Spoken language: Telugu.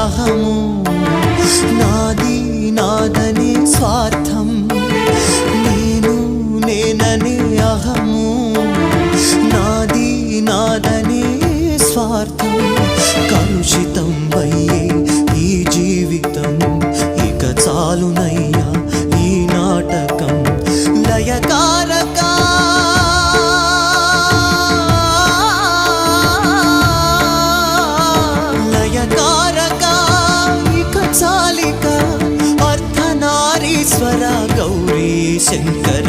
అహము నాది నాదనే స్వార్థం నేను నేననే అహము నాది నాదనే స్వార్థం కలుషితం అయ్యే ఈ జీవితం ఇక చాలునయ్యా ఈ నాటకం లయకారక చాలిక అర్ధనారీశ్వర గౌరీ శంకర